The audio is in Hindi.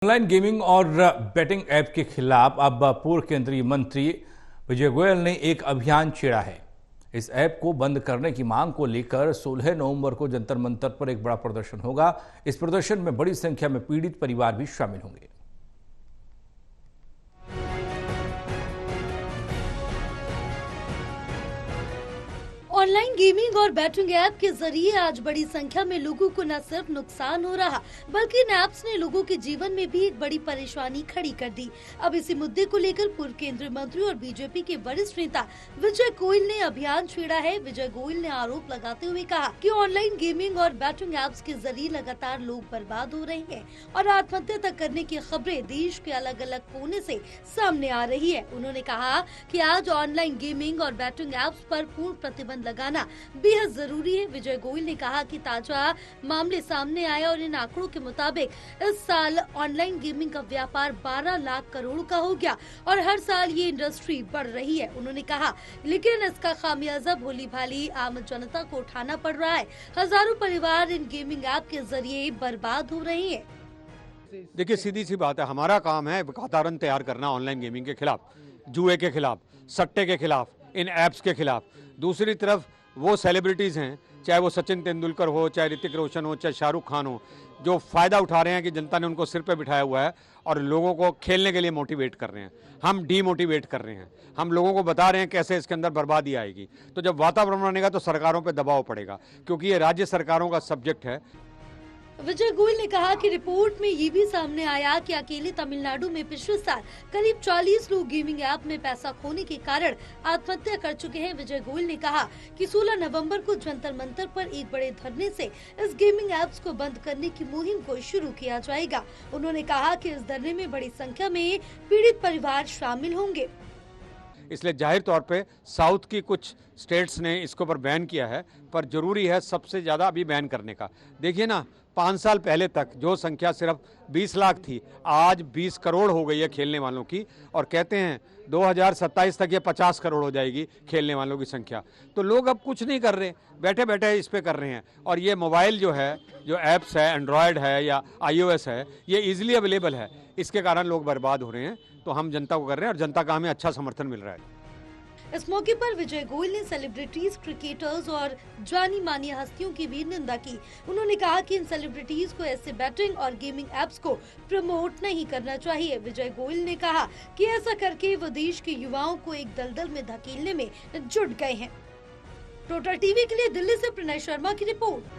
ऑनलाइन गेमिंग और बेटिंग ऐप के खिलाफ अब पूर्व केंद्रीय मंत्री विजय गोयल ने एक अभियान छेड़ा है। इस ऐप को बंद करने की मांग को लेकर 16 नवंबर को जंतर मंतर पर एक बड़ा प्रदर्शन होगा। इस प्रदर्शन में बड़ी संख्या में पीड़ित परिवार भी शामिल होंगे। ऑनलाइन गेमिंग और बैटिंग ऐप के जरिए आज बड़ी संख्या में लोगों को न सिर्फ नुकसान हो रहा बल्कि इन ऐप्स ने लोगों के जीवन में भी एक बड़ी परेशानी खड़ी कर दी। अब इसी मुद्दे को लेकर पूर्व केंद्रीय मंत्री और बीजेपी के वरिष्ठ नेता विजय गोयल ने अभियान छेड़ा है। विजय गोयल ने आरोप लगाते हुए कहा कि ऑनलाइन गेमिंग और बैटिंग ऐप्स के जरिए लगातार लोग बर्बाद हो रहे हैं और आत्महत्या तक करने की खबरें देश के अलग अलग कोने से सामने आ रही है। उन्होंने कहा कि आज ऑनलाइन गेमिंग और बैटिंग ऐप्स पर पूर्ण प्रतिबंध लगाना बेहद जरूरी है। विजय गोयल ने कहा कि ताजा मामले सामने आए और इन आंकड़ों के मुताबिक इस साल ऑनलाइन गेमिंग का व्यापार 12 लाख करोड़ का हो गया और हर साल ये इंडस्ट्री बढ़ रही है। उन्होंने कहा लेकिन इसका खामियाजा भोली भाली आम जनता को उठाना पड़ रहा है। हजारों परिवार इन गेमिंग ऐप के जरिए बर्बाद हो रहे हैं। देखिए, सीधी सी बात है, हमारा काम है वातावरण तैयार करना ऑनलाइन गेमिंग के खिलाफ, जुए के खिलाफ, सट्टे के खिलाफ, इन ऐप्स के खिलाफ। दूसरी तरफ वो सेलिब्रिटीज़ हैं, चाहे वो सचिन तेंदुलकर हो, चाहे ऋतिक रोशन हो, चाहे शाहरुख खान हो, जो फ़ायदा उठा रहे हैं कि जनता ने उनको सिर पे बिठाया हुआ है और लोगों को खेलने के लिए मोटिवेट कर रहे हैं। हम डीमोटिवेट कर रहे हैं, हम लोगों को बता रहे हैं कैसे इसके अंदर बर्बादी आएगी। तो जब वातावरण बनेगा तो सरकारों पर दबाव पड़ेगा, क्योंकि ये राज्य सरकारों का सब्जेक्ट है। विजय गोयल ने कहा कि रिपोर्ट में ये भी सामने आया कि अकेले तमिलनाडु में पिछले साल करीब 40 लोग गेमिंग ऐप में पैसा खोने के कारण आत्महत्या कर चुके हैं। विजय गोयल ने कहा कि 16 नवंबर को जंतर मंतर पर एक बड़े धरने से इस गेमिंग ऐप्स को बंद करने की मुहिम को शुरू किया जाएगा। उन्होंने कहा कि इस धरने में बड़ी संख्या में पीड़ित परिवार शामिल होंगे। इसलिए जाहिर तौर पे साउथ की कुछ स्टेट्स ने इसके ऊपर बैन किया है, पर जरूरी है सबसे ज़्यादा अभी बैन करने का। देखिए ना, 5 साल पहले तक जो संख्या सिर्फ 20 लाख थी, आज 20 करोड़ हो गई है खेलने वालों की, और कहते हैं 2027 तक ये 50 करोड़ हो जाएगी खेलने वालों की संख्या। तो लोग अब कुछ नहीं कर रहे, बैठे बैठे इस पे कर रहे हैं। और ये मोबाइल जो है, जो ऐप्स है, एंड्रॉयड है या iOS है, ये ईजिली अवेलेबल है। इसके कारण लोग बर्बाद हो रहे हैं। तो हम जनता को कर रहे हैं और जनता का हमें अच्छा समर्थन मिल रहा है। इस मौके पर विजय गोयल ने सेलिब्रिटीज, क्रिकेटर्स और जानी मानी हस्तियों की भी निंदा की। उन्होंने कहा कि इन सेलिब्रिटीज को ऐसे बैटिंग और गेमिंग ऐप्स को प्रमोट नहीं करना चाहिए। विजय गोयल ने कहा कि ऐसा करके वो देश के युवाओं को एक दलदल में धकेलने में जुट गए हैं। टोटल टीवी के लिए दिल्ली से प्रणय शर्मा की रिपोर्ट।